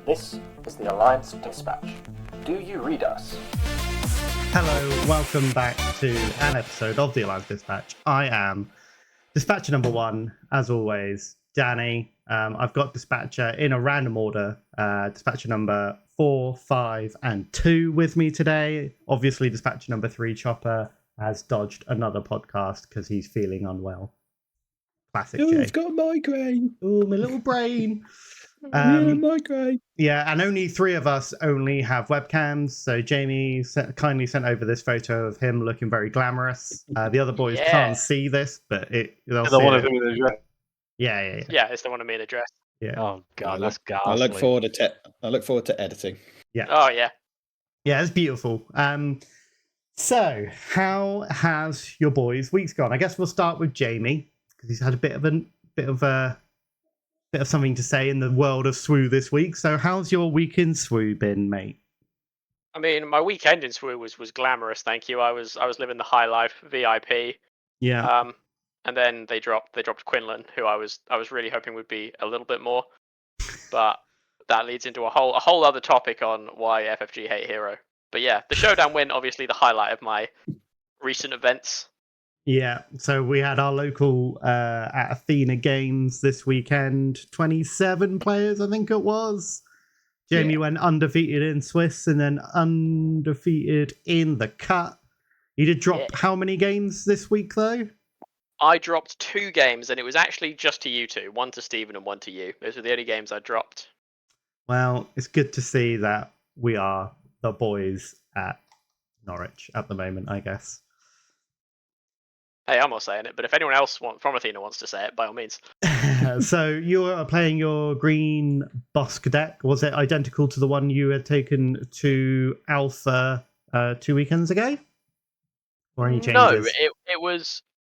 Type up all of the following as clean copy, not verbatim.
This is the Alliance Dispatch. Do you read us? Hello, welcome back to an episode of the Alliance Dispatch. I am Dispatcher number 1, as always, Danny. I've got Dispatcher in a random order, Dispatcher number 4, 5, and 2 with me today. Obviously, Dispatcher number 3, Chopper, has dodged another podcast because he's feeling unwell. Classic Jay. I've got a migraine. Oh, my little brain. Migraine. Yeah, and only 3 of us only have webcams. So Jaimee kindly sent over this photo of him looking very glamorous. The other boys can't see this, but they'll see it. Yeah. Yeah, it's the one of me in a dress. Yeah. Oh god, that's ghastly. I look forward to editing. Yeah. Oh yeah. Yeah, it's beautiful. So how has your boys' weeks gone? I guess we'll start with Jaimee because he's had a bit of something to say in the world of SWU this week. So how's your week in SWU been, mate? I mean, my weekend in SWU was glamorous. Thank you. I was living the high life, VIP. Yeah. And then they dropped Quinlan, who I was really hoping would be a little bit more, but that leads into a whole other topic on why FFG hate Hero. But yeah, the showdown win, obviously the highlight of my recent events. Yeah, so we had our local at Athena Games this weekend. 27 players, I think it was. Jaimee went undefeated in Swiss and then undefeated in the cut. You did drop how many games this week, though? I dropped 2 games, and it was actually just to you two. One to Stephen and one to you. Those were the only games I dropped. Well, it's good to see that we are the boys at Norwich at the moment, I guess. Hey, I'm not saying it, but if anyone else from Athena wants to say it, by all means. So you were playing your green Bossk deck. Was it identical to the one you had taken to Alpha 2 weekends ago? Or any changes? No,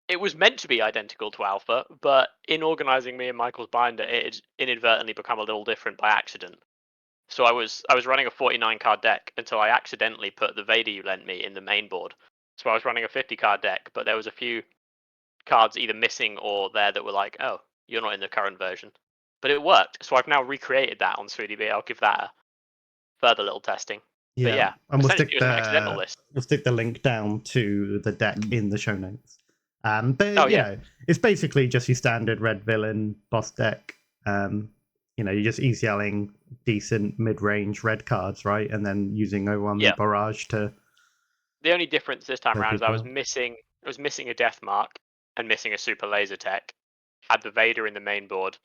it was meant to be identical to Alpha, but in organising me and Michael's binder, it had inadvertently become a little different by accident. So I was running a 49 card deck until I accidentally put the Vader you lent me in the main board. So I was running a 50 card deck, but there was a few cards either missing or there that were like, oh, you're not in the current version. But it worked, so I've now recreated that on SWUDB. I'll give that a further little testing. Yeah, but yeah, and we'll it was an accidental list. We'll stick the link down to the deck in the show notes. But you know, it's basically just your standard red villain boss deck. You're just ECLing decent mid-range red cards, right? And then using the barrage to... The only difference this time around is I was missing a Death Mark and missing a Super Laser Tech. Had the Vader in the main board,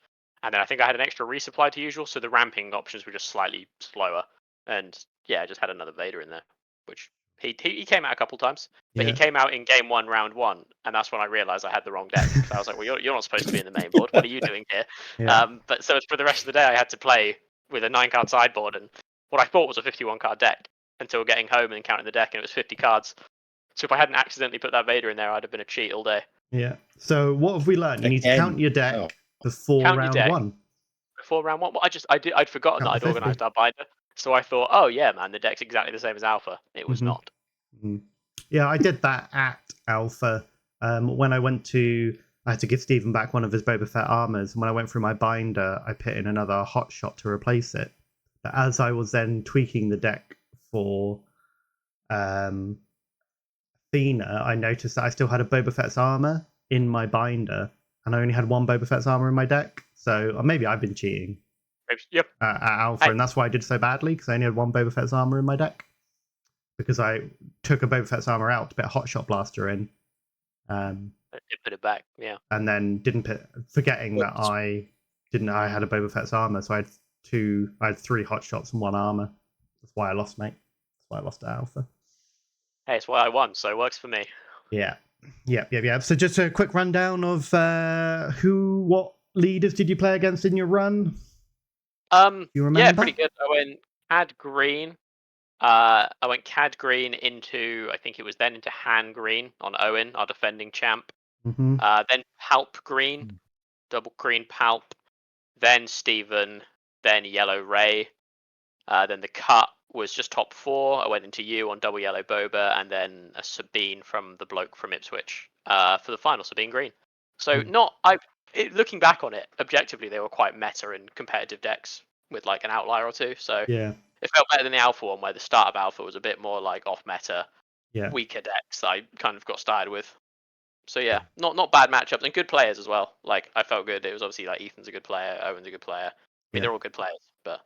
and then I think I had an extra resupply to usual, so the ramping options were just slightly slower. And yeah, I just had another Vader in there, which he came out a couple times, but he came out in game 1, round 1, and that's when I realised I had the wrong deck. So I was like, well, you're not supposed to be in the main board. What are you doing here? Yeah. But so for the rest of the day, I had to play with a 9-card sideboard and what I thought was a 51-card deck until getting home and counting the deck, and it was 50 cards. So if I hadn't accidentally put that Vader in there, I'd have been a cheat all day. Yeah. So what have we learned? You need to count your deck before round 1. Before round 1? Well, I'd forgotten that I'd organised our binder. So I thought, oh yeah, man, the deck's exactly the same as Alpha. It was not. Mm-hmm. Yeah, I did that at Alpha. When I had to give Stephen back one of his Boba Fett armors. And when I went through my binder, I put in another hot shot to replace it. But as I was then tweaking the deck for Athena, I noticed that I still had a Boba Fett's armor in my binder, and I only had one Boba Fett's armor in my deck. So maybe I've been cheating. Yep. At Alpha, and that's why I did so badly, because I only had one Boba Fett's armor in my deck. Because I took a Boba Fett's armor out to put a Hot Shot Blaster in. Put it back, yeah. And then forgetting that I had a Boba Fett's armor, so I had 3 Hot Shots and 1 armor. That's why I lost, mate. That's why I lost at Alpha. Hey, it's why I won, so it works for me. Yeah. So just a quick rundown of what leaders did you play against in your run? You remember? Yeah, pretty good. I went Cad Green. I went Cad Green into, I think it was then into Han Green on Owen, our defending champ. Mm-hmm. Then Palp Green, double green Palp. Then Stephen. Then Yellow Ray. Then the cut was just top 4. I went into you on double yellow Boba, and then a Sabine from the bloke from Ipswich for the final Sabine Green. So looking back on it, objectively they were quite meta and competitive decks. with like an outlier or two. So Yeah. it felt better than the alpha one, where the start of alpha was a bit more like off meta, Yeah. weaker decks that I kind of got started with. So yeah, not bad matchups and good players as well. Like I felt good. It was obviously like Ethan's a good player, Owen's a good player. I mean, they're all good players, but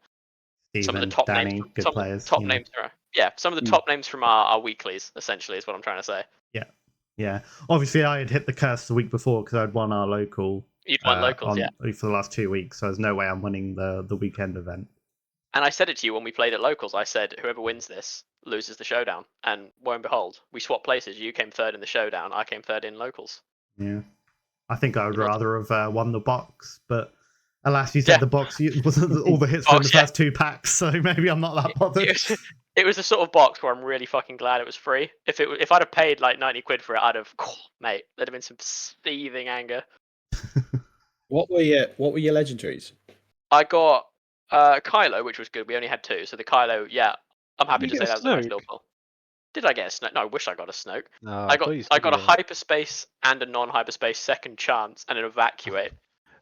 some of the Steven, top Danny, names, good some of the players. top you know. names are, yeah, some of the top names from our weeklies essentially is what I'm trying to say. Yeah. Obviously, I had hit the curse the week before because I'd won our local. You'd won locals, yeah. For the last 2 weeks, so there's no way I'm winning the weekend event. And I said it to you when we played at locals. I said whoever wins this loses the showdown. And lo and behold, we swapped places. You came third in the showdown. I came third in locals. Yeah. I think I would It was- rather have won the box, but alas, you said the box wasn't all the hits were in the Box, yeah. first 2 packs, so maybe I'm not that bothered. It was the sort of box where I'm really fucking glad it was free. If I'd have paid like 90 quid for it, I'd have, mate, there'd have been some seething anger. What were your legendaries? I got Kylo, which was good. We only had 2, so the Kylo, yeah, I'm happy You to get say a that was a nice Snoke? little pull. Did I get a Snoke? No, I wish I got a Snoke. No, I thought you got a said hyperspace and a non-hyperspace second chance and an evacuate.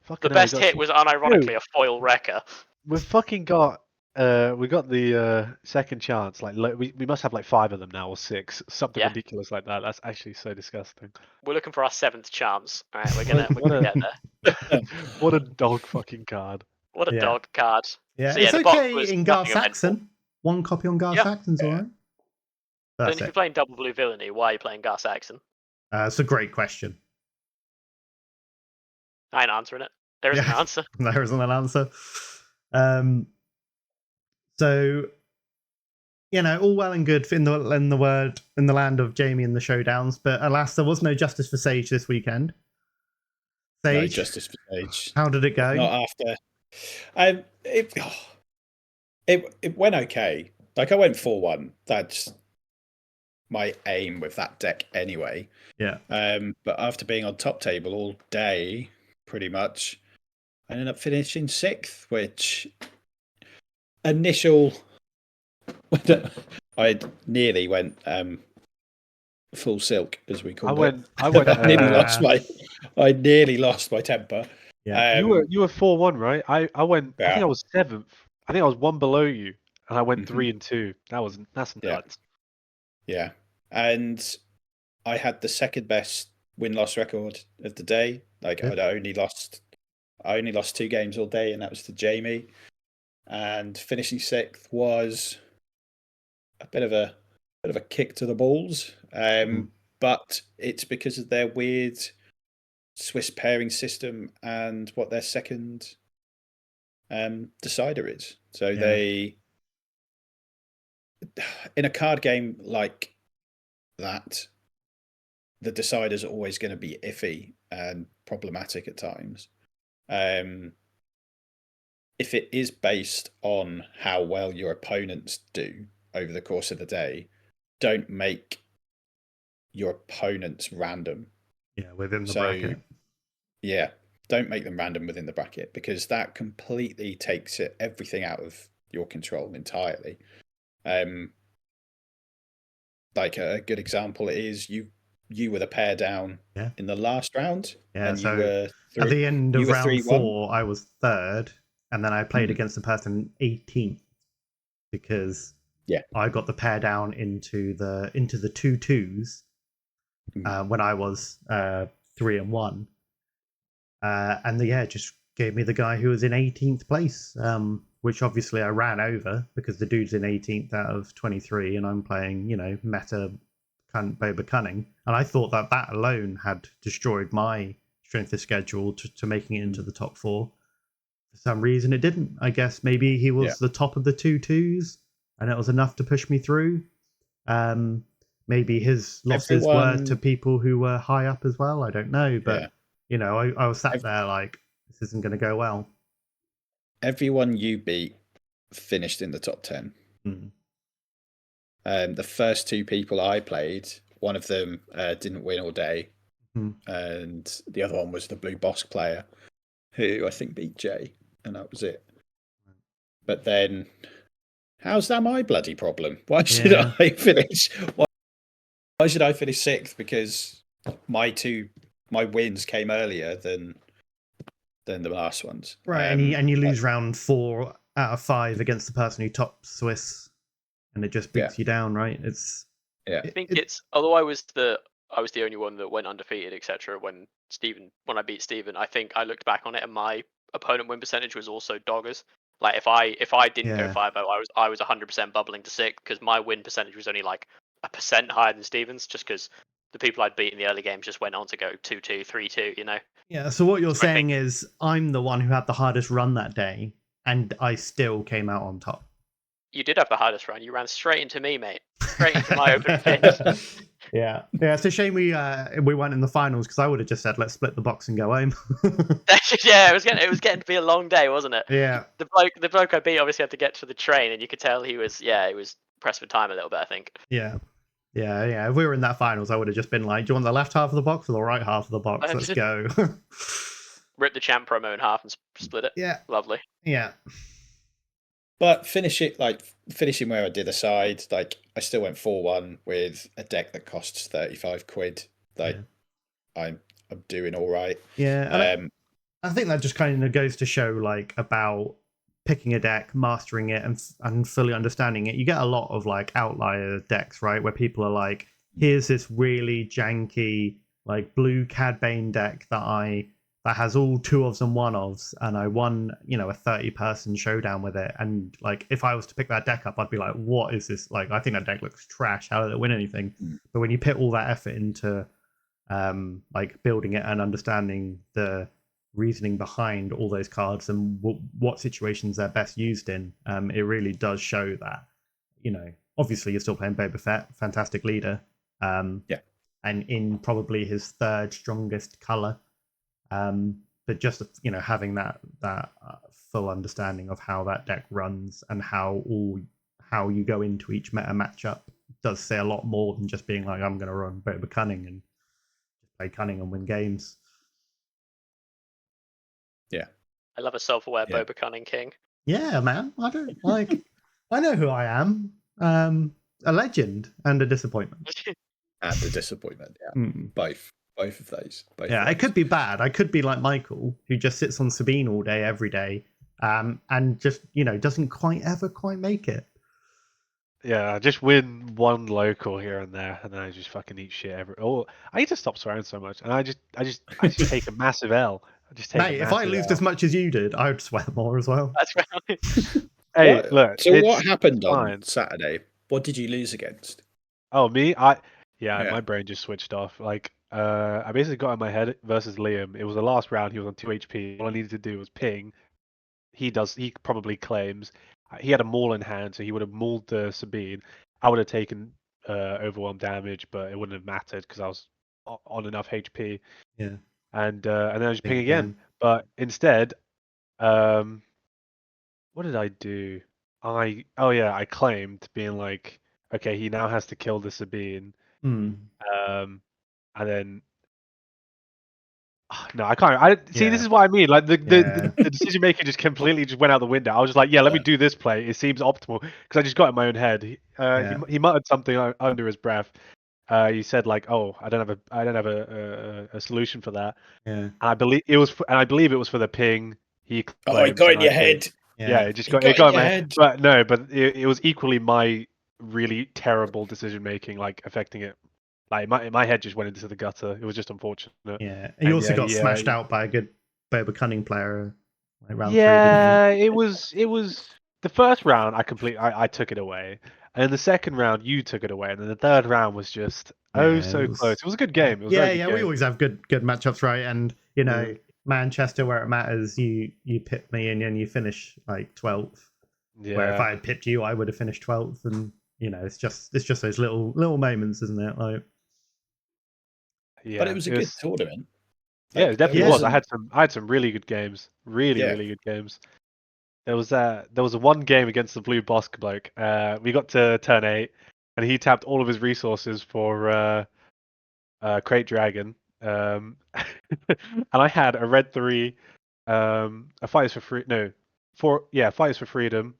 Fucking The hell, we best got hit some- was unironically a foil wrecker. We've fucking got. We got the second chance. Like we must have like 5 of them now or 6, something Yeah. ridiculous like that. That's actually so disgusting. We're looking for our 7th chance. All right, we're What gonna a- get there. What a dog fucking card. What a Yeah. dog card. Yeah, So, it's the box okay was in Gar nothing eventful. Saxon. 1 copy on Gar Yeah. Saxon's alright. Then That's if you're it. playing double blue villainy, why are you playing Gar Saxon? It's a great question. I ain't answering it. There isn't Yeah. an answer. There isn't an answer. So, all well and good in the land of Jaimee and the showdowns, but alas, there was no justice for Sage this weekend. Sage, No justice for Sage. how did it go? Not after. It went okay. Like I went 4-1. That's my aim with that deck anyway. Yeah. But after being on top table all day, pretty much, I ended up finishing 6th, which initial. I nearly went full silk, as we call it. I went. I nearly lost my temper. Yeah. You were 4-1, right? I went. I think Yeah. I was 7th. I think I was 1 below you, and I went Mhm. 3-2. That's Yeah. nuts. Yeah, and I had the second best win-loss record of the day. Like Yeah. I only lost 2 games all day, and that was to Jaimee. And finishing 6th was a bit of a kick to the balls. But it's because of their weird Swiss pairing system and what their second decider is. So Yeah. they, in a card game like that, the decider's are always going to be iffy and problematic at times. If it is based on how well your opponents do over the course of the day, don't make your opponents random. Yeah, within the So, bracket. Yeah, don't make them random within the bracket, because that completely takes everything out of your control entirely. Like a good example is you were the pair down in the last round. Yeah, and so you were at the end you of were round 3-1. 4, I was 3rd, and then I played against the person 18th because I got the pair down into the 2-2s when I was 3-1, and just gave me the guy who was in 18th place, which obviously I ran over because the dude's in 18th out of 23, and I'm playing meta Boba Cunning, and I thought that alone had destroyed my strength of schedule to making it into the top 4. For some reason it didn't. I guess maybe he was the top of the 2-2s and it was enough to push me through. Maybe his losses were to people who were high up as well. I don't know, but I was sat there like, this isn't going to go well. Everyone you beat finished in the top 10. The first 2 people I played, one of them didn't win all day, and the other one was the blue Bossk player, who I think beat Jay, and that was it. But then, how's that my bloody problem? Why should I finish? Why should I finish 6th? Because my wins came earlier than the last ones. Right, and you lose round 4 out of 5 against the person who tops Swiss, and it just beats you down, right? It's Yeah. I think it's although I was the only one that went undefeated, etc. When I beat Steven, I think I looked back on it and my opponent win percentage was also doggers. Like if I didn't go Yeah. 5-0, I was 100% bubbling to 6 because my win percentage was only like 1% higher than Steven's, just because the people I'd beat in the early games just went on to go 2-2, 3-2. You know. Yeah. So what you're So I saying think is I'm the one who had the hardest run that day, and I still came out on top. you did have the hardest run. You ran straight into me, mate. Straight into my open finish. Yeah, it's a shame we weren't in the finals, because I would have just said let's split the box and go home. Yeah, it was getting to be a long day, wasn't it? Yeah, The bloke I beat obviously had to get to the train, and you could tell he was pressed for time a little bit, I think. yeah. If we were in that finals, I would have just been like, do you want the left half of the box or the right half of the box? Let's go. Rip the champ promo in half and split it. Yeah, Lovely. yeah. But finishing where I did aside, like I still went 4-1 with a deck that costs 35 quid. Like I'm doing all right. Yeah, and I think that just kind of goes to show like about picking a deck, mastering it, and fully understanding it. You get a lot of like outlier decks, right, where people are like, here's this really janky like blue Cad Bane deck that has all 2-ofs and 1-ofs, and I won, a 30-person showdown with it. And like, if I was to pick that deck up, I'd be like, what is this? Like, I think that deck looks trash. How did it win anything? But when you put all that effort into like building it and understanding the reasoning behind all those cards and what situations they're best used in, it really does show that, obviously you're still playing Boba Fett, fantastic leader, and in probably his third strongest color. But just having that full understanding of how that deck runs and how you go into each meta matchup does say a lot more than just being like, I'm going to run Boba Cunning and play Cunning and win games. Yeah, I love a self-aware Boba Cunning king. Yeah, man. I don't like. I know who I am. A legend and a disappointment. And a disappointment. Yeah, both of those. It could be bad. I could be like Michael, who just sits on Sabine all day, every day, and just doesn't quite make it. Yeah, I just win one local here and there, and then I just fucking eat shit I need to stop swearing so much, and I just take a massive L. Mate, if I lose as much as you did, I would swear more as well. That's right. Hey, look. So what happened fine. on Saturday? What did you lose against? Oh, me? My brain just switched off. Like, I basically got in my head versus Liam. It was the last round. He was on 2 HP. All I needed to do was ping. He probably claims. He had a maul in hand, so he would have mauled the Sabine. I would have taken overwhelm damage, but it wouldn't have mattered because I was on enough HP. Yeah. And then I just ping again. But instead, what did I do? I claimed being like, okay, he now has to kill the Sabine. And then no, I can't. See, this is what I mean. Like the decision making just completely just went out the window. I was just like, let me do this play. It seems optimal because I just got in my own head. He muttered something under his breath. He said like, "Oh, I don't have a solution for that." Yeah. And I believe it was for the ping. It got in your head. Yeah, it just got in my head. But no, it was equally my really terrible decision making, like affecting it. Like my head just went into the gutter. It was just unfortunate. Yeah, and you also got smashed out by a good Boba Cunning player. Like round 3, it was the first round. I took it away, and then the second round you took it away, and then the third round was just close. It was a good game. It was we always have good matchups, right? And Manchester, where it matters, you pip me and you finish like 12th. Yeah. Where if I had pipped you, I would have finished 12th, and it's just those little moments, isn't it? Like. Yeah, but it was a good tournament. Like, it definitely was. I had some really good games. Really good games. There was a one game against the blue Bossk bloke. We got to turn 8, and he tapped all of his resources for Crate Dragon. And I had a red 3, a Fighters for Free, Fighters for Freedom,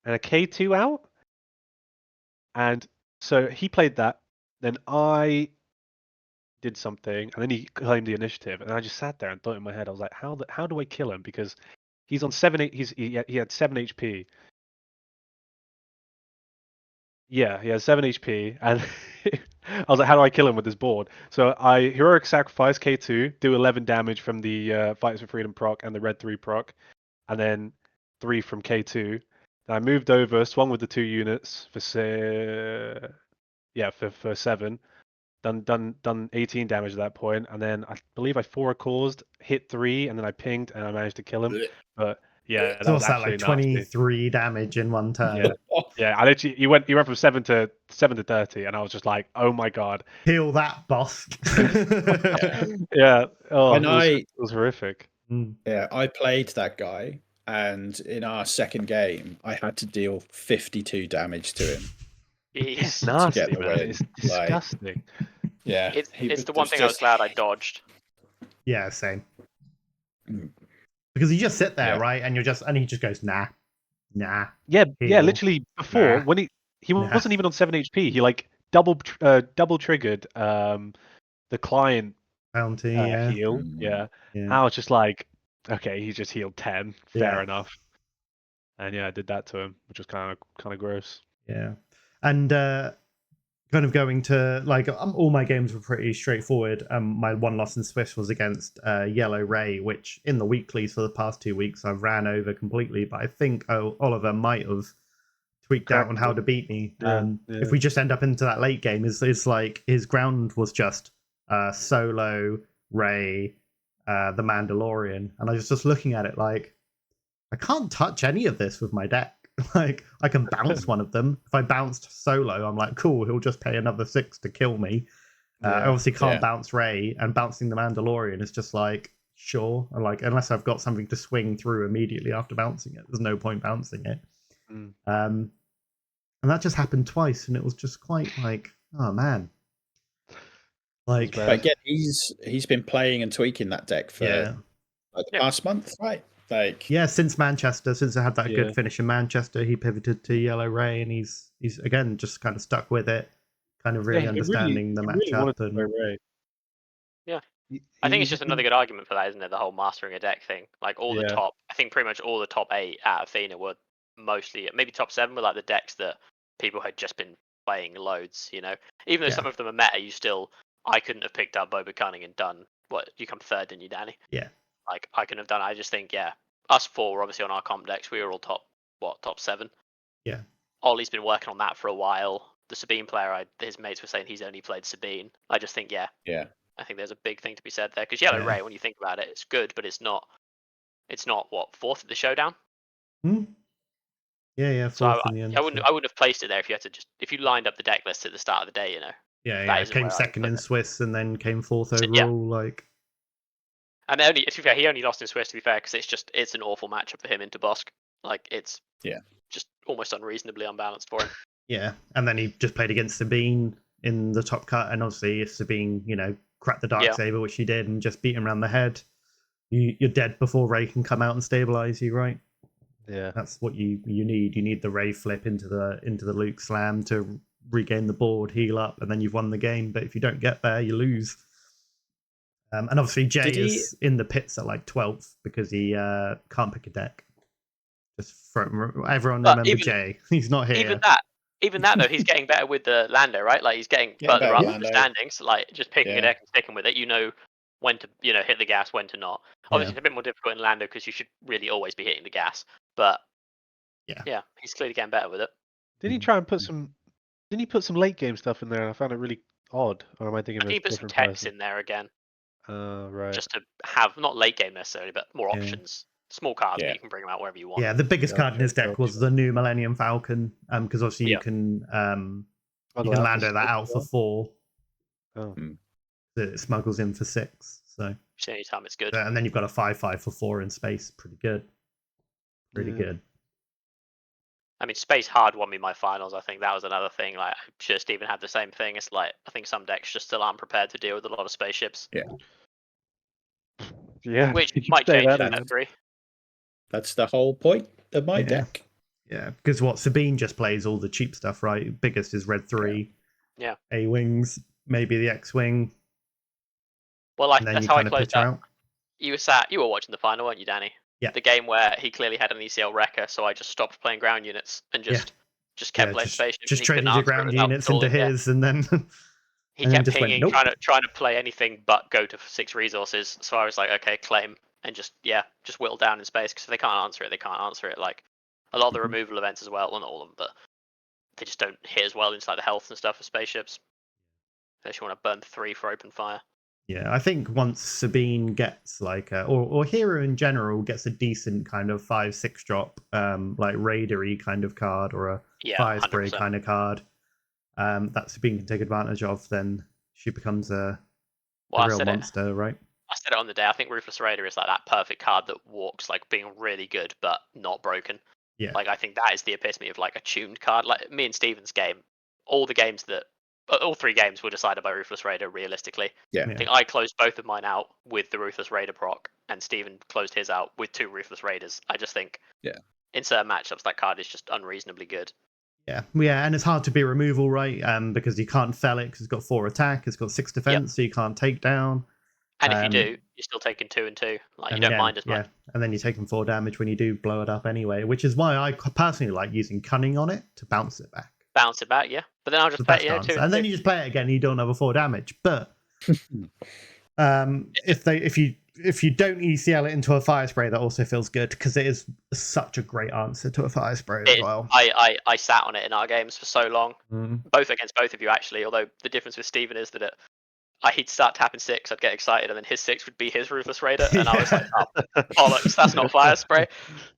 and a K2 out. And so he played that. Then I did something, and then he claimed the initiative, and I just sat there and thought in my head, I was like, how do I kill him? Because He's on 7. He had 7 HP. Yeah, he has 7 HP, and I was like, how do I kill him with this board? So I heroic sacrifice K2, do 11 damage from the Fighters for Freedom proc and the red 3 proc, and then 3 from K2. Then I moved over, swung with the 2 units for for 7. Done 18 damage at that point, and then I believe I 4 caused, hit 3, and then I pinged, and I managed to kill him. But yeah, that was What's that, actually like nasty. 23 damage in one turn? Yeah. Yeah, I literally he went from 7 to 30, and I was just like, oh my god. Heal that, Bossk. Yeah. Oh, When it was horrific. Yeah, I played that guy, and in our second game, I had to deal 52 damage to him. Jeez. Nasty, get the man. win. It's disgusting. Yeah, It's the one thing I was glad I dodged. Yeah, same. Mm. Because you just sit there, Yeah. right? And he just goes, nah. Yeah, Heal. literally before Nah. when he wasn't even on 7 HP. He like double triggered the client Bounty, heal. Yeah. yeah. I was just like, okay, he just healed 10. Fair Yeah. enough. And yeah, I did that to him, which was kind of gross. Yeah. And kind of going to like all my games were pretty straightforward. My one loss in Swiss was against Yellow Ray, which in the weeklies for the past 2 weeks I've ran over completely. But I think Oliver might have tweaked out on how to beat me. If we just end up into that late game, is like his ground was just Solo, Ray, the Mandalorian, and I was just looking at it like I can't touch any of this with my deck. Like I can bounce one of them. If I bounced Solo, I'm like, cool, he'll just pay another 6 to kill me. I obviously can't bounce Ray, and bouncing the Mandalorian is just like, sure. And like unless I've got something to swing through immediately after bouncing it, there's no point bouncing it. And that just happened twice, and it was just quite like, oh man. Like, but again, he's been playing and tweaking that deck for like the past month, right? Like, yeah, since Manchester, since I had that good finish in Manchester, he pivoted to Yellow Ray, and he's again just kind of stuck with it, kind of really understanding the matchup. Yeah, I think it's just another good argument for that, isn't it? The whole mastering a deck thing. Like all the top, I think pretty much all the top 8 out of Athena were mostly, maybe top 7 were like the decks that people had just been playing loads. You know, even though some of them are meta, I couldn't have picked up Boba Cunning and done what you come third, didn't you, Danny? Yeah. Like I couldn't have done it. I just think, us 4 were obviously on our comp decks. We were all top 7. Yeah. Ollie's been working on that for a while. The Sabine player, his mates were saying he's only played Sabine. I just think, I think there's a big thing to be said there because Yellow Ray, when you think about it, it's good, but it's not what 4th at the showdown. Yeah, 4th in the end. I wouldn't have placed it there if you lined up the deck list at the start of the day, you know. Yeah, came second in Swiss and then came 4th overall, like. And to be fair, he only lost in Swiss, to be fair, because it's an awful matchup for him into Bossk. Like, it's just almost unreasonably unbalanced for him. Yeah, and then he just played against Sabine in the top cut, and obviously if Sabine, cracked the Darksaber, which he did, and just beat him around the head, you're dead before Ray can come out and stabilize you, right? Yeah. That's what you need. You need the Ray flip into the Luke slam to regain the board, heal up, and then you've won the game. But if you don't get there, you lose. And obviously Jay is in the pits at like 12th because he can't pick a deck. Everyone remember Jay. He's not here. Even that though, he's getting better with the Lando, right? Like he's getting further up in the standings. Like just picking a deck and sticking with it. You know when to hit the gas, when to not. Obviously it's a bit more difficult in Lando because you should really always be hitting the gas. But yeah, he's clearly getting better with it. Did he try and put some? Didn't he put some late game stuff in there? And I found it really odd. Or am I thinking? I think he put some techs in there again. Right. Just to have not late game necessarily, but more options. Small cards, but you can bring them out wherever you want. Yeah, the biggest card in his deck was the new Millennium Falcon, because obviously you can Lando that out for 4. It smuggles in for 6. So anytime it's good. And then you've got a 5/5 for 4 in space. Pretty good. Pretty good. I mean, Space Hard won me my finals. I think that was another thing. Like, I'm sure Stephen had the same thing. It's like I think some decks just still aren't prepared to deal with a lot of spaceships. Yeah. Which might change in that 3. That's the whole point of my deck. Yeah, because Sabine just plays all the cheap stuff, right? Biggest is red 3. Yeah. A-wings, maybe the X-wing. Well, that's how I closed out. You were watching the final, weren't you, Danny? The game where he clearly had an ECL wrecker, so I just stopped playing ground units and just kept playing spaceship. Just and he couldn't traded your answer it ground without units into stalling, his, and then he and then kept just went, pinging, nope. trying to play anything but go to 6 resources. So I was like, okay, claim, and just whittle down in space, because if they can't answer it, they can't answer it. Like a lot of the removal events as well, not all of them, but they just don't hit as well into like the health and stuff of spaceships. Unless you want to burn 3 for open fire. Yeah, I think once Sabine gets like or Hero in general gets a decent kind of 5/6 drop, like raidery kind of card or a fire spray 100%. kind of card, that Sabine can take advantage of, then she becomes a real monster, right? I said it on the day. I think Ruthless Raider is like that perfect card that walks like being really good but not broken. Yeah. Like I think that is the epitome of like a tuned card. Like me and Steven's game, all 3 games were decided by Ruthless Raider realistically. Yeah. I think I closed both of mine out with the Ruthless Raider proc, and Steven closed his out with 2 Ruthless Raiders. I just think in certain matchups that card is just unreasonably good. Yeah, and it's hard to be removal, right? Because you can't fell it because it's got 4 attack, it's got 6 defense, so you can't take down. And if you do, you're still taking 2 and 2. Like you don't mind as much. Yeah, and then you're taking 4 damage when you do blow it up anyway, which is why I personally like using Cunning on it to bounce it back. Bounce it back, yeah. But then I'll just play it, 2 and then you just play it again and you do another 4 damage. But if you don't ECL it into a fire spray, that also feels good, because it is such a great answer to a fire spray as well. I sat on it in our games for so long, both against both of you actually. Although the difference with Steven is that he'd start tapping 6, I'd get excited, and then his 6 would be his Ruthless Raider, and I was like, oh, bollocks, that's not fire spray.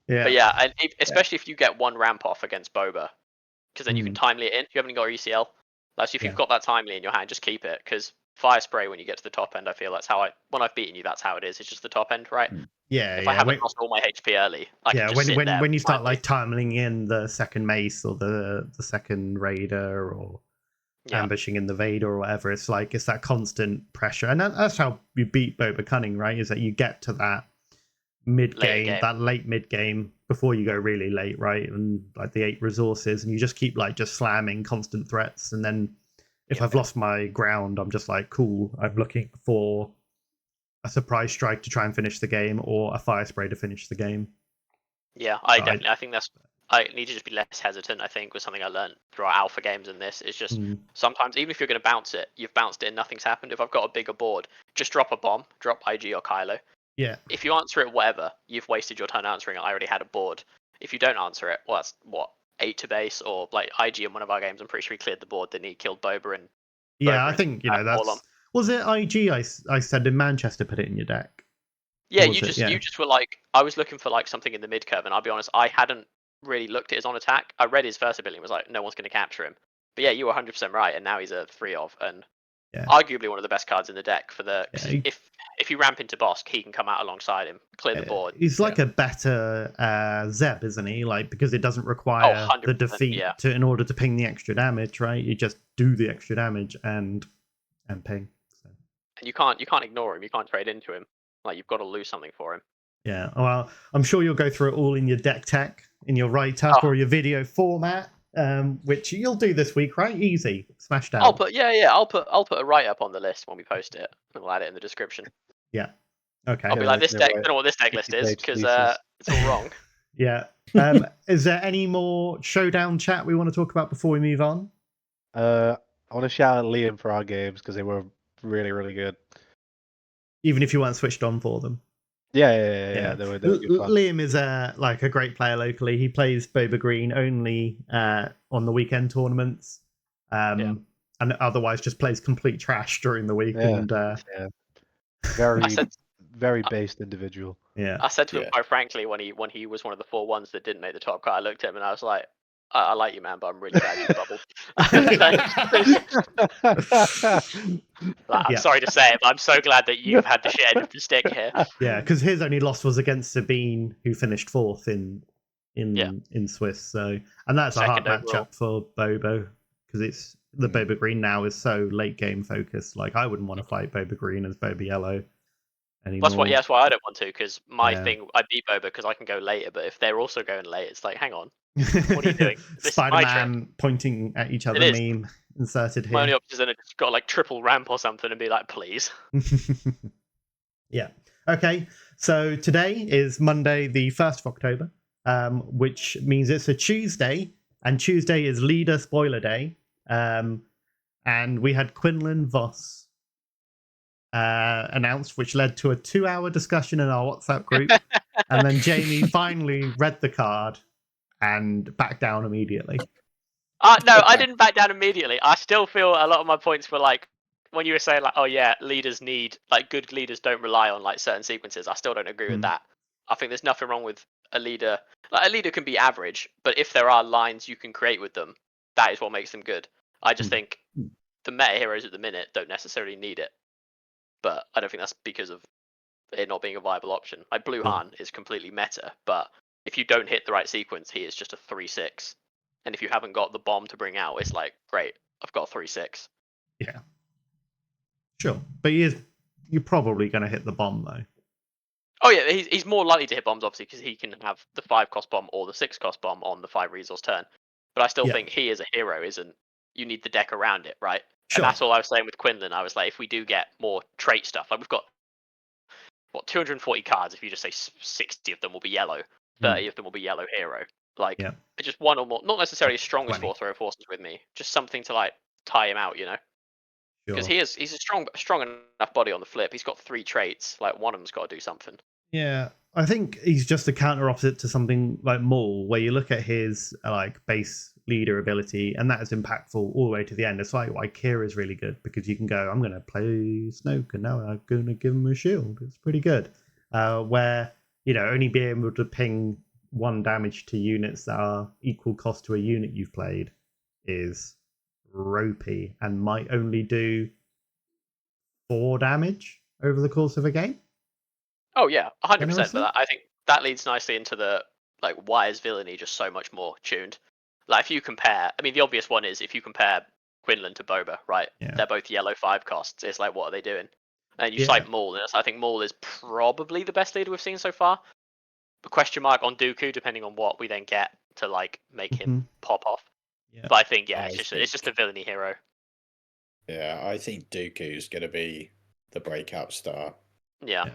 Yeah. But yeah, and especially if you get 1 ramp off against Boba, because then you can timely it in. You haven't got ECL. Like, so if you've got that timely in your hand, just keep it, because fire spray when you get to the top end, I feel that's how when I've beaten you, that's how it is. It's just the top end, right? Yeah. If I haven't lost all my HP early, I can just sit there when you start like timing in the second mace or the second raider or ambushing in the Vader or whatever, it's that constant pressure, and that's how you beat Boba Cunning, right? Is that you get to that late mid game before you go really late, right? And like the 8 resources, and you just keep like just slamming constant threats, and then if I've lost my ground, I'm just like, cool, I'm looking for a surprise strike to try and finish the game, or a fire spray to finish the game. Yeah, I think I need to just be less hesitant. I think was something I learned throughout alpha games, and this is just sometimes, even if you're going to bounce it, you've bounced it and nothing's happened. If I've got a bigger board, just drop a bomb, drop IG or Kylo. Yeah. If you answer it, whatever, you've wasted your turn answering it. I already had a board. If you don't answer it, well, that's what, 8 to base, or like IG in one of our games. I'm pretty sure he cleared the board, then he killed Boba and. Yeah, I think that's. Was it IG? I said in Manchester, put it in your deck. Yeah, you just were like, I was looking for like something in the mid curve, and I'll be honest, I hadn't really looked at his on attack. I read his first ability and was like, no one's going to capture him. But yeah, you were 100% right, and now he's a 3 of, and arguably one of the best cards in the deck for the. If you ramp into Bossk, he can come out alongside him, clear the board. He's like a better Zeb, isn't he? Like, because it doesn't require the defeat in order to ping the extra damage, right? You just do the extra damage and ping. So. And you can't ignore him. You can't trade into him. Like, you've got to lose something for him. Yeah. Well, I'm sure you'll go through it all in your deck tech, in your write-up or your video format, which you'll do this week, right? Easy, smashed out. I'll put a write-up on the list when we post it, and we'll add it in the description. Yeah. Okay. I'll be like, this deck. I don't know what this deck list is, because it's all wrong. Yeah. Is there any more showdown chat we want to talk about before we move on? I want to shout out Liam for our games, because they were really, really good. Even if you weren't switched on for them. Yeah. They were good fun. Liam is a great player locally. He plays Boba Green only on the weekend tournaments, and otherwise just plays complete trash during the week. Very based individual. Yeah, I said to him quite frankly when he was one of the 4 ones that didn't make the top card, I looked at him and I was like, I like you, man, but I'm really glad you bubbled. I'm sorry to say it, but I'm so glad that you've had the share of the stick here. Yeah, because his only loss was against Sabine, who finished 4th in Swiss. So, and that's a hard matchup for Bobo, because it's the Boba Green now is so late game focused. Like, I wouldn't want to fight Boba Green as Boba Yellow anymore. That's why I don't want to, because my thing, I beat Boba because I can go later, but if they're also going late, it's like, hang on. What are you doing? Spider-Man pointing at each other meme inserted here. My only option is then it's got like triple ramp or something and be like, please. Yeah. Okay, so today is Monday, the 1st of October, which means it's a Tuesday, and Tuesday is Leader Spoiler Day. And we had Quinlan Voss announced, which led to a 2-hour discussion in our WhatsApp group. And then Jaimee finally read the card and backed down immediately. No, I didn't back down immediately. I still feel a lot of my points were like, when you were saying like, oh yeah, leaders need, like, good leaders don't rely on like certain sequences. I still don't agree with that. I think there's nothing wrong with a leader. Like, a leader can be average, but if there are lines you can create with them, that is what makes them good. I just think the meta heroes at the minute don't necessarily need it, but I don't think that's because of it not being a viable option. Like Blue Han is completely meta, but if you don't hit the right sequence, he is just a 3/6. And if you haven't got the bomb to bring out, it's like, great, I've got a 3/6. Yeah. Sure. But you're probably going to hit the bomb, though. Oh yeah, he's more likely to hit bombs, obviously, because he can have the 5-cost bomb or the 6-cost bomb on the 5 resource turn. But I still think he as a hero isn't. You need the deck around it, right? Sure. And that's all I was saying with Quinlan. I was like, if we do get more trait stuff, like we've got 240 cards. If you just say 60 of them will be yellow, 30 of them will be yellow hero. Like just one or more, not necessarily as strong as 4-throw forces with me, just something to like tie him out, you know? Because he's a strong enough body on the flip. He's got 3 traits. Like one of them's got to do something. Yeah, I think he's just a counter opposite to something like Maul, where you look at his like base leader ability, and that is impactful all the way to the end. It's like why Kira is really good, because you can go, I'm going to play Snoke, and now I'm going to give him a shield. It's pretty good. Where, only being able to ping 1 damage to units that are equal cost to a unit you've played is ropey, and might only do 4 damage over the course of a game. Oh yeah, 100%. But I think that leads nicely into the like, why is villainy just so much more tuned? Like if you compare, I mean, the obvious one is if you compare Quinlan to Boba, right? Yeah. They're both yellow 5 costs. It's like, what are they doing? And you cite Maul, and I think Maul is probably the best leader we've seen so far. But question mark on Dooku, depending on what we then get to like make him pop off. Yeah. But I think it's just a villainy hero. Yeah, I think Dooku's going to be the breakout star. Yeah.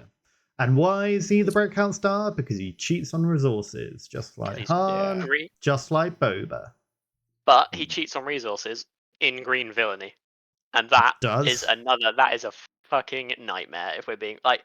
And why is he the breakout star? Because he cheats on resources, just like Han, just like Boba. But he cheats on resources in green villainy, and that is a fucking nightmare. If we're being like,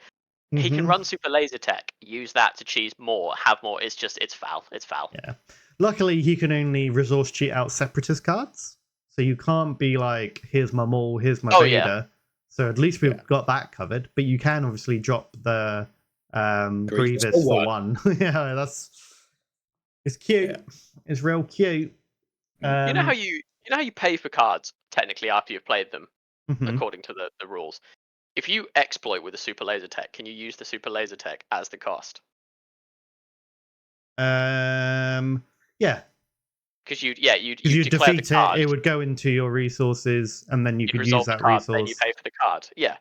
he can run super laser tech, use that to cheese more, have more. It's foul. It's foul. Yeah. Luckily, he can only resource cheat out separatist cards, so you can't be like, here's my Maul, here's my Vader. Yeah. So at least we've got that covered. But you can obviously drop the Grievous for 1. Yeah, it's cute. Yeah. It's real cute. You know how you pay for cards technically after you've played them, according to the rules. If you exploit with a super laser tech, can you use the super laser tech as the cost? Yeah. Because you defeat it, it would go into your resources, and then you could use that resource. Then you pay for the card. Yeah.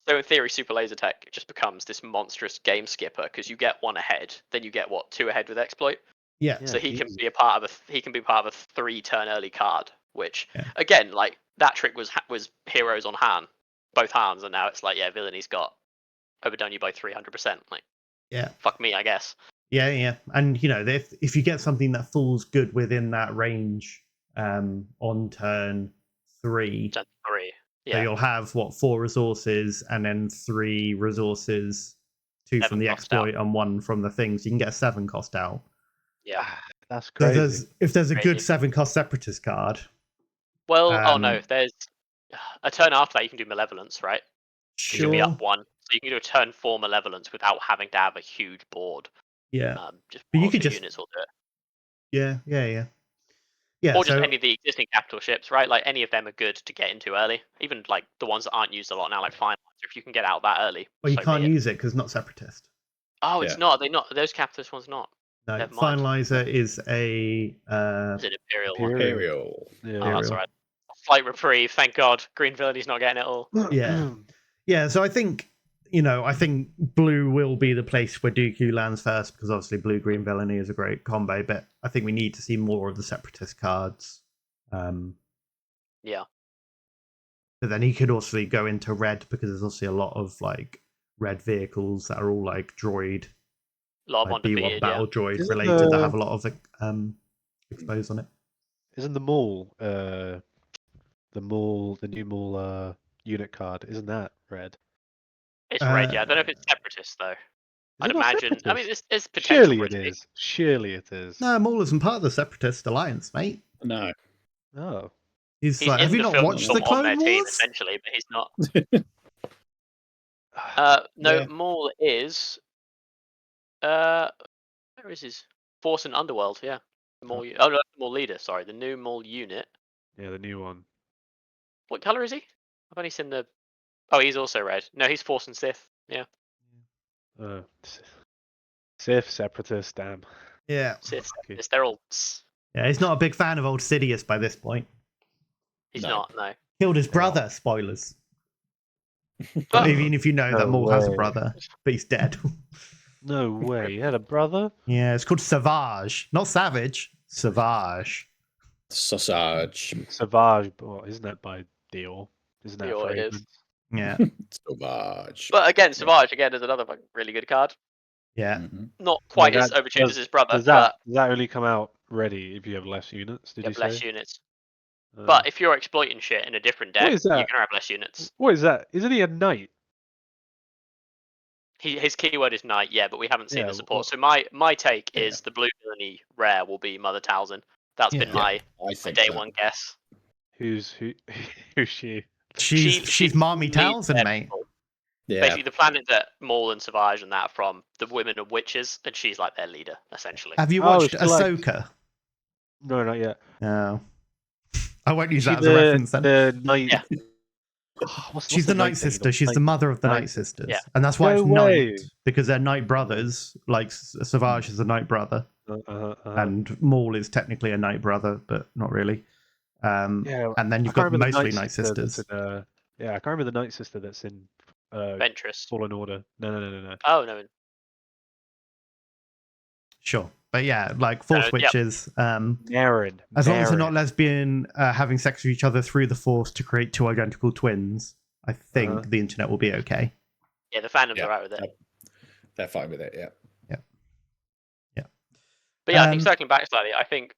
So in theory, super laser tech just becomes this monstrous game skipper because you get 1 ahead, then you get 2 ahead with exploit. Yeah. So he can be part of a 3-turn early card, which again, like that trick was heroes on Han, both Hans, and now it's like villainy got overdone you by 300%. Like fuck me, I guess. Yeah, and if you get something that falls good within that range, on turn 3. Turn 3. So you'll have 4 resources, and then 3 resources, 2 from the exploit and 1 from the things. You can get a 7 cost out. Yeah, that's crazy. If there's a good 7 cost separatist card. Well, there's a turn after that you can do malevolence, right? Sure. You can be up 1, so you can do a turn 4 malevolence without having to have a huge board. Yeah, but you could just units will do it. Yeah. Or just any of the existing capital ships, right? Like any of them are good to get into early. Even like the ones that aren't used a lot now, like Finalizer. If you can get out that early. Well, you can't use it because it's not separatist. Oh, it's not. They're not. Those capitalist ones not. No, Finalizer is a. Is it Imperial? Imperial. Yeah. Oh, that's alright. Slight reprieve, thank God. Green Villain's not getting it all. Yeah. So I think blue will be the place where Dooku lands first, because obviously blue-green villainy is a great combo, but I think we need to see more of the separatist cards. Yeah. But then he could also go into red, because there's also a lot of like red vehicles that are all like droid, A lot of like B1 undefeated, yeah. battle droid Isn't related that have a lot of exposed on it. Isn't the Maul, the new Maul unit card, isn't that red? It's red, yeah. I don't know if it's separatist though. I'd it not imagine. I mean, Separatist? there's potential Surely for it to be. is. Surely it is. No, Maul isn't part of the Separatist Alliance, mate. No. Oh. He's He's like, have in you the not film watched the on their Clone team Wars? essentially, but he's not. No, Yeah. Maul is. Where is his Force and Underworld? Yeah, the Maul. Oh no, the Maul leader. Sorry, the new Maul unit. Yeah, the new one. What color is he? I've only seen the. Oh, he's also red. No, he's Force and Sith. Yeah, Sith, Separatist, damn. Yeah. Sith. Okay. They're all. Yeah, he's not a big fan of old Sidious by this point. He's No. not. No. Killed his brother. Spoilers. But Even if you know that No Maul has a way. brother, but he's dead. No way. He had a brother? Yeah, it's called Savage, not Savage. Savage. Sausage. Savage, but isn't that by Dior? Isn't that Dior it is. fragrance? Yeah, Sauvage. But again, Savage again is another really good card. yeah. Mhm. Not quite Well, as that overtuned as his brother, Does but that only come out ready if you have less units? Did you you have less say? units. But if you're exploiting shit in a different deck, What is you're that? gonna have less units. What is that? Isn't he a knight? His keyword is knight, yeah, but we haven't seen Yeah, the support. what- So my take is the blue villainy rare will be Mother Talzin. That's been Yeah. my I think day that. one guess. Who's she? She's Marmy leads Townsend, their mate. people. Yeah. Basically, the planet that Maul and Savage and that are from, the women of witches, and she's like their leader, essentially. Have you Oh, watched she likes- Ahsoka? No, not yet. No. I won't use She that as a reference then. The knight. Yeah. What's She's the the Night thing? Sister. She's the mother of the Night Night Sisters. Yeah. And that's why No it's way. Night, because they're Night brothers. Like Savage is a Night brother, and Maul is technically a Night brother, but not really. Yeah, and then you've I can't got remember the mostly Night Sister that's Sisters. in, yeah, I can't remember the Night Sister that's in Ventress. Fallen Order. No. Oh, no. Sure. But yeah, like Force Yep. Witches, Naren. as long as they're not lesbian, having sex with each other through the Force to create two identical twins, I think the internet will be okay. Yeah, the fandoms Yeah. are out with it. They're fine with it, yeah. But yeah, I think circling back slightly, I think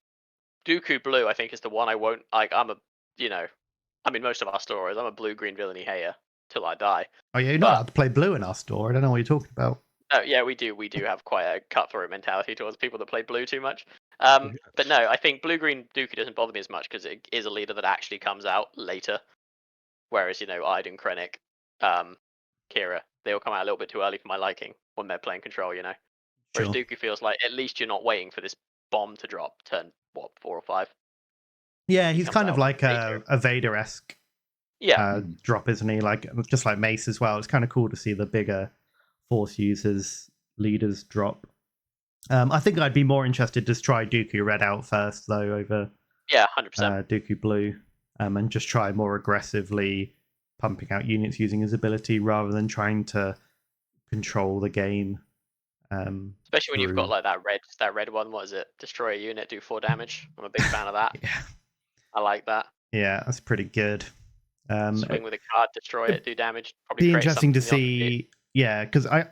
Dooku Blue, I think, is the one I won't like. Most of our stories, I'm a blue-green villainy hater till I die. Oh yeah, you're not allowed to play blue in our store. I don't know what you're talking about. Oh yeah, we do have quite a cutthroat mentality towards people that play blue too much. But no, I think blue-green Dooku doesn't bother me as much because it is a leader that actually comes out later. Whereas Iden, Krennic, Kira, they all come out a little bit too early for my liking when they're playing control. Whereas Sure. Dooku feels like at least you're not waiting for this bomb to drop turn 4 or 5. Yeah, he's comes kind of out like later. a Vader-esque Yeah, drop, isn't he? Like just like Mace as well. It's kind of cool to see the bigger Force users leaders drop. I think I'd be more interested to try Dooku Red out first though over 100%. Dooku Blue, and just try more aggressively pumping out units using his ability rather than trying to control the game. Especially when you've got through- like that red one. What is it? Destroy a unit, do 4 damage. I'm a big fan of that. Yeah, I like that. yeah, that's pretty good. Swing with a card, destroy it, do damage. Probably Be create interesting to something else see. Yeah, because I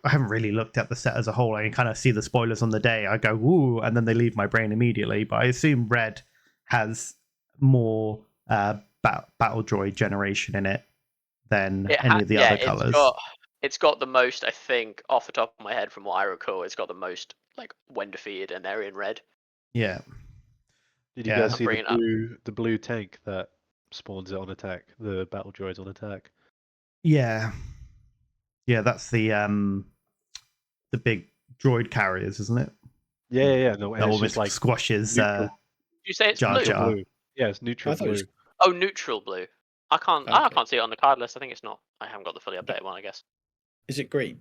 haven't really looked at the set as a whole. I kind of see the spoilers on the day. I go woo, and then they leave my brain immediately. But I assume Red has more battle droid generation in it than any of the other colors. It's got the most, I think, off the top of my head from what I recall. It's got the most like when defeated, and they're in red. Yeah. Did you guys see the blue tank that spawns it on attack? The battle droids on attack. Yeah. Yeah, that's the big droid carriers, isn't it? Yeah. No, that almost like squashes. Did you say it's Jar blue? Jar. Blue. Yeah, it's neutral blue. Oh, neutral blue. I can't see it on the card list. I think it's not. I haven't got the fully updated one, I guess. Is it green?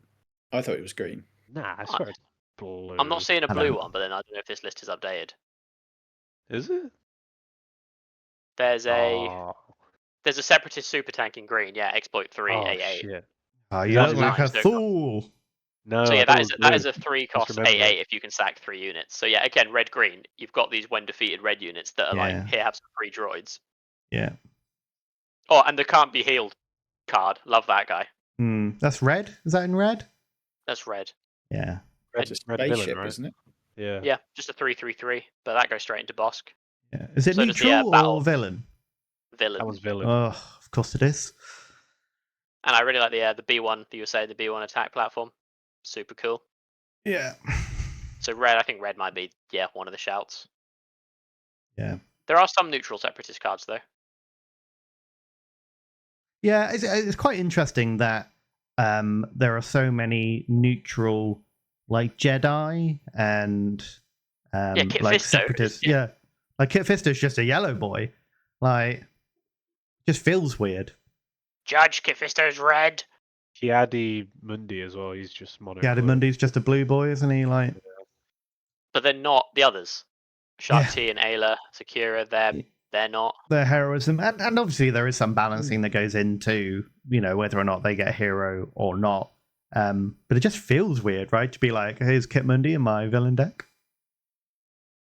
I thought it was green. Nah, I swear it's blue. I'm not seeing a blue one, but then I don't know if this list is updated. Is it? There's a separatist super tank in green. Yeah, exploit 3 A8. Shit. Oh, you look like a fool. No. So yeah, that is a 3 cost A8 if you can sack 3 units. So yeah, again, red green. You've got these when defeated red units that are like, here, have some free droids. Yeah. Oh, and the can't be healed card. Love that guy. That's red. Is that in red? That's red. Yeah. Red's a Red spaceship, villain, right? isn't it? Yeah. Yeah, just a 3/3/3, but that goes straight into Bossk. Yeah. Is it So does the, neutral battle or villain? Villain. That was villain. Oh, of course it is. And I really like the B1 that you were saying, the B1 attack platform. Super cool. Yeah. So red, I think red might be one of the shouts. Yeah. There are some neutral separatist cards though. Yeah, it's quite interesting that there are so many neutral, like Jedi and Kit like Fisto separatists. Yeah, like Kit Fisto's just a yellow boy. Like, just feels weird. Judge Kit Fisto's red. Kiadi Mundi as well. He's just mono. Yeah, Mundi's just a blue boy, isn't he? Like, but they're not the others. Yeah. Shark T and Ayla, Sakura, they're not. their heroism, and obviously there is some balancing that goes into whether or not they get a hero or not. But it just feels weird, right? To be like, here's Kit Mundi in my villain deck.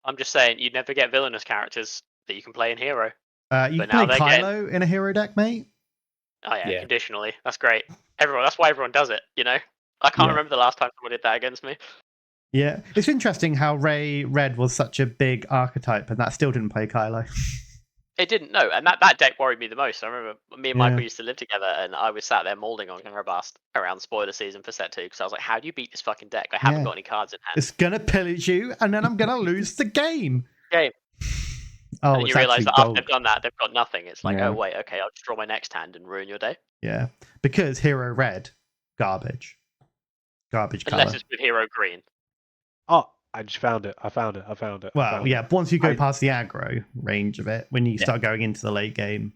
I'm just saying, you'd never get villainous characters that you can play in hero. You But can now play they're Kylo in a hero deck, mate. Oh yeah, Yeah. conditionally. That's great. That's why everyone does it, I can't Yeah. remember the last time someone did that against me. Yeah, it's interesting how Red was such a big archetype, and that still didn't play Kylo. It didn't, no, and that deck worried me the most. I remember me and Michael Yeah. used to live together, and I was sat there molding on Karabast around spoiler season for set 2, because I was like, how do you beat this fucking deck? I haven't Yeah. got any cards in hand. It's gonna pillage you, and then I'm gonna lose the game. Game. Oh, And it's you realise actually that after gold. they've done that, they've got nothing. It's like, Yeah. oh wait, okay, I'll just draw my next hand and ruin your day. Yeah, because Hero Red, garbage Unless color. it's with Hero Green. Oh, I just found it. I found it. Well, yeah, once you go I- past the aggro range of it, when you start going into the late game,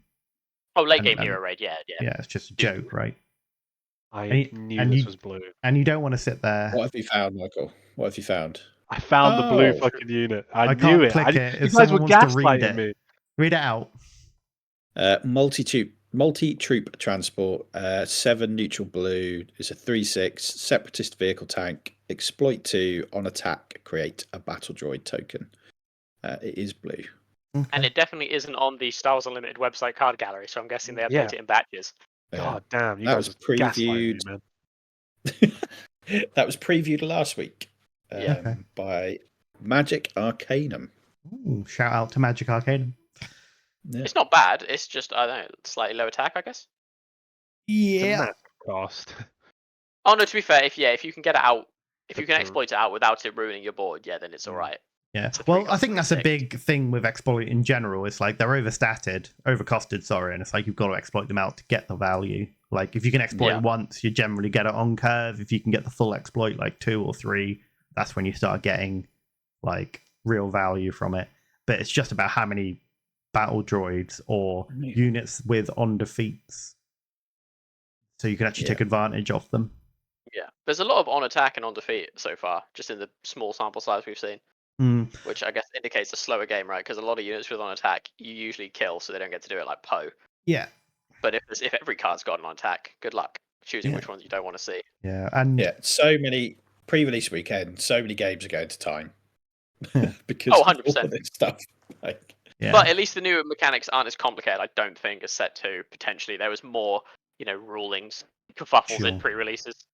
Oh, late And- game and- Hero Red, yeah. yeah, it's just a joke, right? I knew this was blue. And you don't want to sit there. What have you found, Michael? What have you found? I found the blue Oh. fucking unit. I I knew can't it. click You it. If guys were someone wants to read gaslighting it. me. Read it out. Multi-troop transport, 7 neutral blue. It's a 3/6 separatist vehicle tank. Exploit 2 on attack. Create a battle droid token. It is blue. And it definitely isn't on the Star Wars Unlimited website card gallery, so I'm guessing they update Yeah. it in batches. God damn, you That guys was were gaslighting me, previewed. man. That was previewed last week Okay. by Magic Arcanum. Ooh, shout out to Magic Arcade. Yeah. It's not bad. It's just, I don't know, slightly low attack, I guess. It's a Yeah. massive cost. Oh no, to be fair, if you can get it out, if you That's can a- exploit it out without it ruining your board, then it's alright. Yeah. It's a Well, 3 I think cost that's a 6. big thing with exploit in general. It's like they're overcosted, sorry, and it's like you've got to exploit them out to get the value. Like if you can exploit Yeah. once, you generally get it on curve. If you can get the full exploit, like 2 or 3, that's when you start getting like real value from it. But it's just about how many battle droids or Yeah. units with on defeats, so you can actually take advantage of them. Yeah, there's a lot of on attack and on defeat so far, just in the small sample size we've seen, which I guess indicates a slower game, right? Because a lot of units with on attack you usually kill, so they don't get to do it like Poe. Yeah. But if every card's got an on attack, good luck choosing Yeah. which ones you don't want to see. Yeah. And Yeah, so many pre-release weekend. So many games are going to time because Oh, of all 100%. of this stuff. Like, yeah. But at least the new mechanics aren't as complicated, I don't think, as set 2. Potentially, there was more, rulings, kerfuffles in Sure. pre-releases.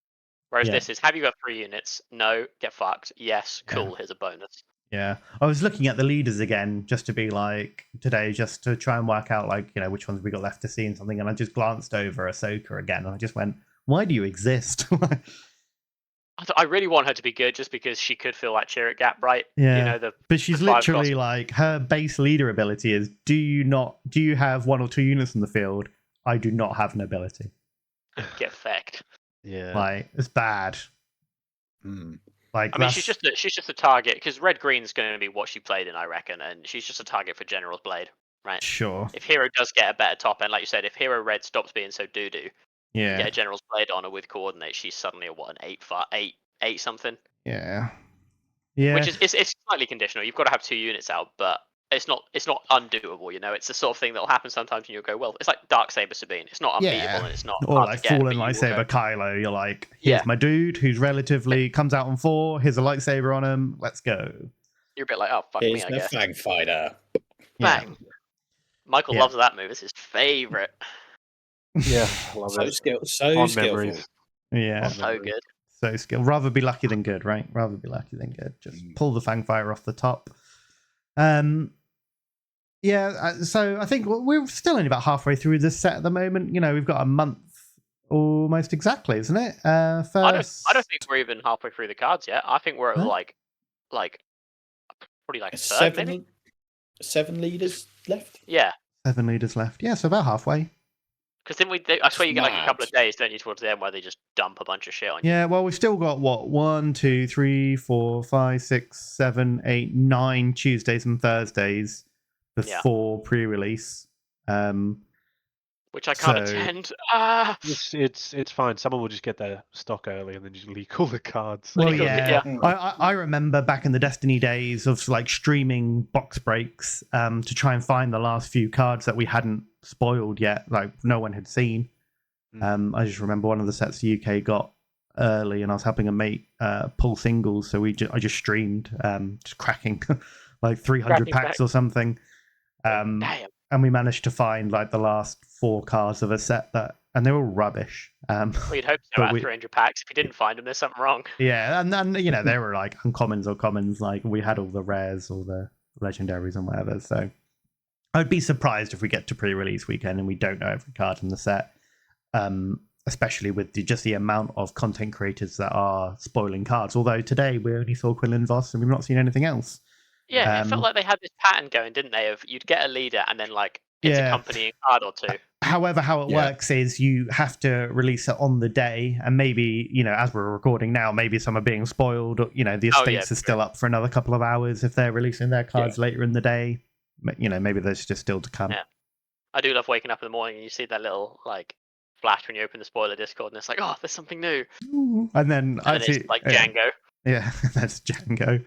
Whereas Yeah. this is, have you got 3 units? No, get fucked. Yes, Yeah. cool. Here's a bonus. Yeah, I was looking at the leaders again just to be like today, just to try and work out like which ones we got left to see and something. And I just glanced over Ahsoka again, and I just went, "Why do you exist?" I really want her to be good, just because she could fill that Chirrut gap, right? Yeah. But she's the 5 literally cost. like her base leader ability is: do you have 1 or 2 units in the field? I do not have an ability. Get fecked. Yeah. Like it's bad. Like I mean, she's just a target, because red green's going to be what she played in, I reckon, and she's just a target for General's Blade, right? sure. If Hero does get a better top end, like you said, if Hero Red stops being so doo-doo, Yeah. get a General's Blade on her with coordinate, she's suddenly a what, an 8 something, Yeah. Yeah. which is it's slightly conditional. You've got to have 2 units out, but it's not undoable. It's the sort of thing that'll happen sometimes, and you'll go, well, it's like Darksaber Sabine. It's not unbeatable, Yeah. and it's not Or hard like to get, Fallen but you will Lightsaber go, Kylo, you're like, here's Yeah. my dude who's relatively comes out on 4, here's a lightsaber on him, let's go. You're a bit like, oh fuck here's me, I the guess. Fang Fighter. Yeah. Bang. Michael Yeah. loves that move. It's his favorite. Yeah, I love So it. so Fond skillful. memories. Yeah. Fond So memories. good. So skilled. Rather be lucky than good, right? Rather be lucky than good. Just pull the Fangfire off the top. So I think we're still only about halfway through this set at the moment. You know, we've got a month almost exactly, isn't it? First... I don't think we're even halfway through the cards yet. I think we're at like probably like a third, maybe. 7 leaders left. Yeah. 7 leaders left. Yeah, so about halfway. Because then I swear you get like a couple of Mad. days, don't you, towards the end where they just dump a bunch of shit on you. Yeah, well, we've still got what 1, 2, 3, 4, 5, 6, 7, 8, 9 Tuesdays and Thursdays before pre-release. Which I can't attend. Ah. It's fine. Someone will just get their stock early and then just leak all the cards. Well, Leak all yeah. the- I remember back in the Destiny days of like streaming box breaks to try and find the last few cards that we hadn't spoiled yet, like no one had seen. I just remember one of the sets the UK got early, and I was helping a mate pull singles, so I just streamed, just cracking like 300 packs or something. Damn. And we managed to find like the last 4 cards of a set and they were all rubbish. Well, you'd hope so but at 300 packs. If you didn't find them, there's something wrong. Yeah, and then you know they were like uncommons or commons. Like we had all the rares, all the legendaries and whatever. So I'd be surprised if we get to pre-release weekend and we don't know every card in the set. Especially with just the amount of content creators that are spoiling cards. Although today we only saw Quinlan Voss and we've not seen anything else. Yeah, it felt like they had this pattern going, didn't they? Of you'd get a leader and then like it's accompanying card or two. However, how it works is you have to release it on the day, and maybe, you know, as we're recording now, maybe some are being spoiled, or, you know, the estates are still up for another couple of hours if they're releasing their cards later in the day. You know, maybe there's just still to come. Yeah. I do love waking up in the morning and you see that little like flash when you open the spoiler Discord, and it's like, oh, there's something new. And then it's like Django. Yeah, that's Django.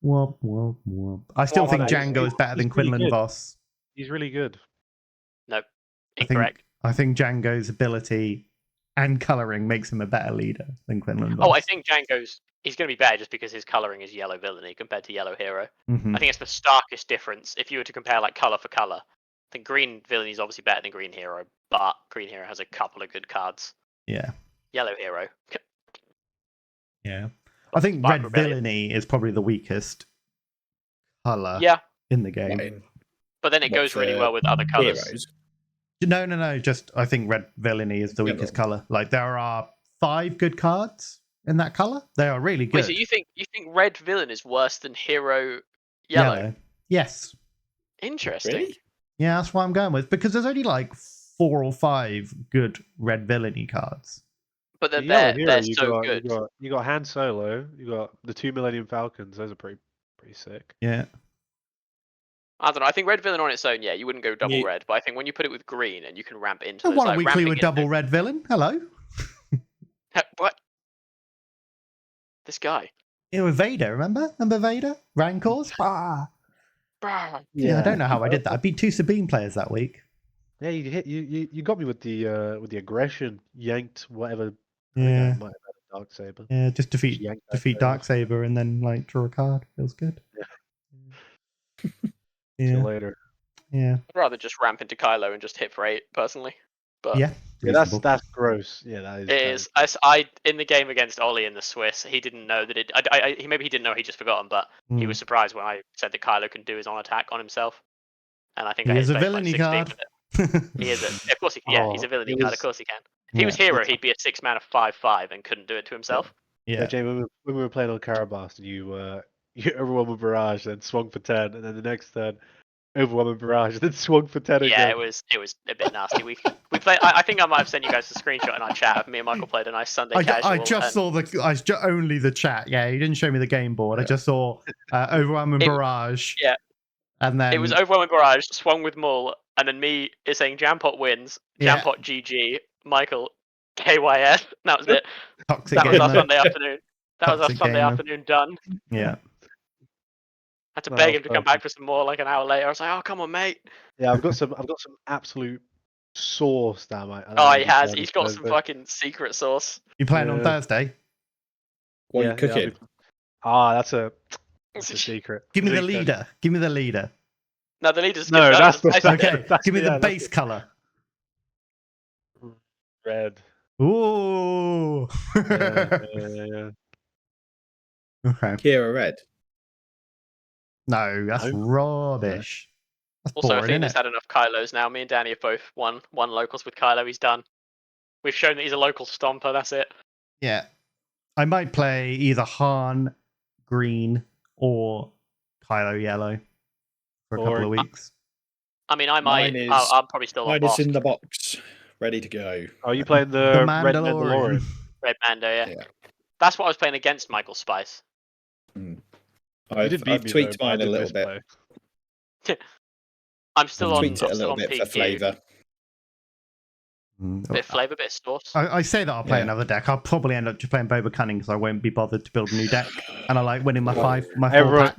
Womp, womp, womp. I still think Django is better than Quinlan Voss. He's really good. Nope. Incorrect. I think Django's ability and colouring makes him a better leader than Quinlan Voss. Oh, I think he's going to be better just because his colouring is yellow villainy compared to yellow hero. Mm-hmm. I think it's the starkest difference if you were to compare like colour for colour. I think green villainy is obviously better than green hero, but green hero has a couple of good cards. Yeah. Yellow hero. Yeah. I think red villainy is probably the weakest colour in the game. But then it goes really well with other colours. Heroes? No. Just I think red villainy is the weakest colour. Like there are 5 good cards in that colour. They are really good. Wait, so you think red villain is worse than hero yellow? Yes. Interesting. Really? Yeah, that's what I'm going with, because there's only like 4 or 5 good red villainy cards. But then they're so good. You got Han Solo. You got the 2 Millennium Falcons. Those are pretty sick. Yeah. I don't know. I think red villain on its own, you wouldn't go double red. But I think when you put it with green and you can ramp into I it, want like a weekly with double red villain. Hello. What? This guy. You know, with Vader, remember Vader? Rancors? Yeah, I don't know how I did that. I beat 2 Sabine players that week. Yeah, you got me with the aggression, yanked whatever. Yeah. Darksaber. Yeah, just defeat Darksaber and then like draw a card. Feels good. Yeah. See you later. Yeah. I'd rather just ramp into Kylo and just hit for 8 personally. But yeah, that's gross. Yeah, that is. It is. I in the game against Ollie in the Swiss, he didn't know that it. Maybe he didn't know. He just forgotten, but he was surprised when I said that Kylo can do his on attack on himself. And I think he I is a villainy card. He is of course he can. Yeah, he's a villainy card. Of course he can. If he was hero, he'd be a 6 mana 5/5 and couldn't do it to himself. Yeah, Jaimee, when we were playing on Karabast, and you overwhelmed with Barrage, then swung for 10, and then the next turn overwhelming Barrage, then swung for 10 again. Yeah, it was a bit nasty. We played. I think I might have sent you guys a screenshot in our chat of me and Michael played a nice Sunday casual. I just saw only the chat. Yeah, he didn't show me the game board. I just saw overwhelming Barrage. Yeah. And then it was overwhelming Barrage, swung with Maul, and then me is saying Jampot wins, Jampot GG, Michael KYS. That was it. That was our Sunday afternoon. That was our Sunday afternoon done. Yeah. I had to beg him to come back for some more like an hour later. I was like, oh, come on, mate. Yeah, I've got some absolute sauce down my. Oh, he has. He's got some fucking secret sauce. You playing on Thursday? What are you cooking? That's a secret. Give me the leader. Give me the leader. No, the leader's no. That's okay. Give me the base color. Red. Ooh. Yeah. Okay. Kira Red. No, that's No. rubbish. That's Also, boring, Athena's isn't it? had enough Kylos now. Me and Danny have both won locals with Kylo. He's done. We've shown that he's a local stomper. That's it. Yeah. I might play either Han green or Kylo yellow for a couple of weeks. I mean, I might. Mine is- I'm probably still on Mine is Bossk. in the box, ready to go. Are you playing the The Red Mandalorian. Mandalorian? Red Mando, yeah. Yeah. That's what I was playing against Michael Spice. You I've did beat me, tweaked though, but I mine a did little bit. misplay. I'm still on. Tweaked it I'm a still little on bit PQ. for flavour. Bit of flavour, bit of sauce. I say that I'll play Yeah. another deck. I'll probably end up just playing Boba Cunning because I won't be bothered to build a new deck. And I like winning my four packs.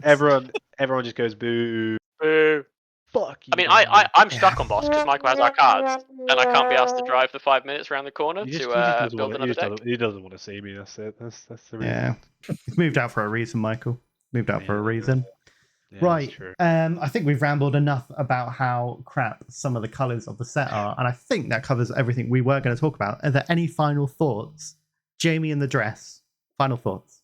Everyone just goes boo. Boo. Fuck you. I mean, I'm stuck on Bossk because Michael has our cards, and I can't be asked to drive the 5 minutes around the corner He just to doesn't build wanna- another deck. He doesn't want to see me. That's it. That's the reason. Yeah. He's moved out for a reason, Michael. Moved out for a Yeah. reason. Yeah, Right. that's true. I think we've rambled enough about how crap some of the colours of the set are, and I think that covers everything we were going to talk about. Are there any final thoughts? Jaimee in the dress. Final thoughts.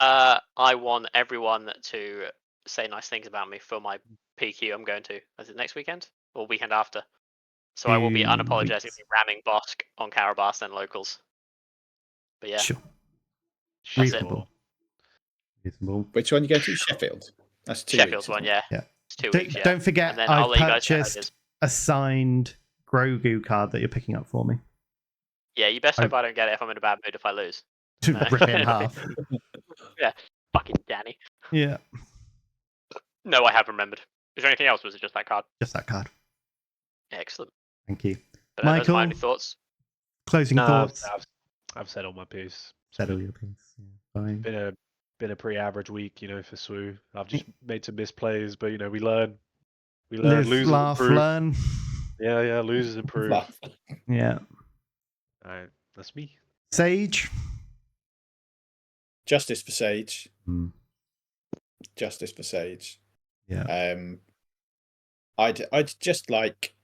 I want everyone to say nice things about me for my PQ. I'm going to. Is it next weekend or weekend after? So I will be 2 unapologetically weeks. ramming Bossk on Karabas and locals. But yeah, Sure. That's it. Reasonable. Reasonable. Which one you go to? Sheffield. That's 2 Sheffield's weeks. one, yeah. Yeah. It's 2 Don't, weeks, yeah. don't forget, And then I'll I've let you guys know how it purchased is. a signed Grogu card that you're picking up for me. Yeah, you best hope I don't get it if I'm in a bad mood if I lose. To rip it in half. Yeah, fucking Danny. Yeah, No, I have remembered. Is there anything else? Or was it just that card? just that card. Excellent. Thank you. But those are Michael? my only thoughts. Closing No, thoughts. I've said all my piece. Settle your piece. Yeah, fine. Been a pretty average week, for SWU. I've just made some misplays, but we learn. We learn. Live, Losers laugh, improve. learn. Yeah, losers improve. All Laugh. Yeah. right, that's me. Sage. Justice for Sage. Hmm. Justice for Sage. Yeah. I'd just like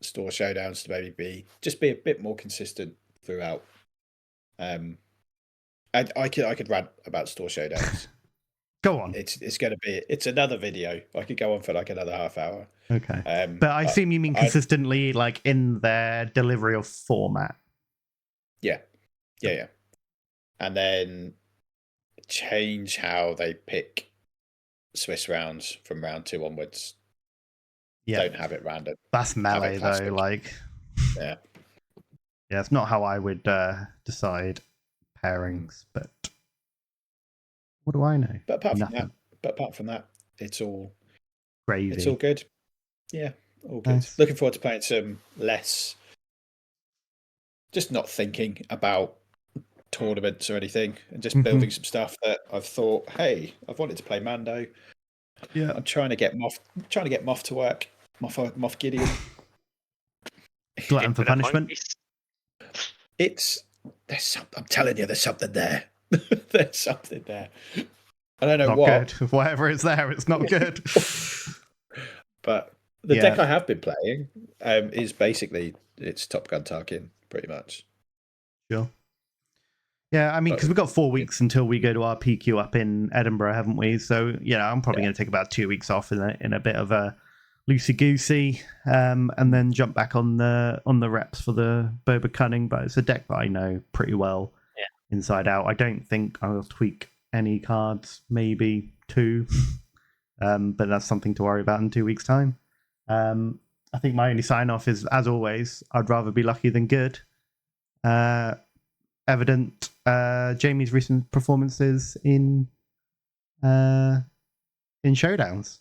store showdowns to maybe be a bit more consistent throughout. I could rant about store showdowns. Go on. It's another video. I could go on for like another half hour. Okay. But I assume you mean consistently, like in their delivery of format. Yeah. And then change how they pick Swiss rounds from round 2 onwards. Yeah. Don't have it random. That's melee though. plastic. Like. Yeah. Yeah, it's not how I would decide pairings, but what do I know? But apart Nothing. from that, it's all Gravy. It's all good. Yeah, all good. Nice. Looking forward to playing some less. Just not thinking about tournaments or anything, and just building some stuff that I've thought, hey, I've wanted to play Mando. Yeah. I'm trying to get Moff to work. Moff Gideon. Glutton for punishment. I'm telling you, there's something there. There's something there. I don't know Not what. good. Whatever is there, it's not good. But the Yeah. deck I have been playing is basically it's Top Gun Tarkin, pretty much. Sure. Yeah, I mean, because we've got 4 weeks until we go to our PQ up in Edinburgh, haven't we? So, I'm probably going to take about 2 weeks off in a bit of a loosey goosey, and then jump back on the reps for the Boba Cunning. But it's a deck that I know pretty well inside out. I don't think I will tweak any cards, maybe 2, but that's something to worry about in 2 weeks' time. I think my only sign off is, as always, I'd rather be lucky than good. Evident Jaimee's recent performances in showdowns.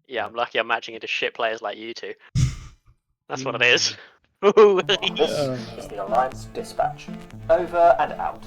Yeah, I'm lucky I'm matching into shit players like you two. That's what it is. Ooh. This is the Alliance Dispatch. Over and out.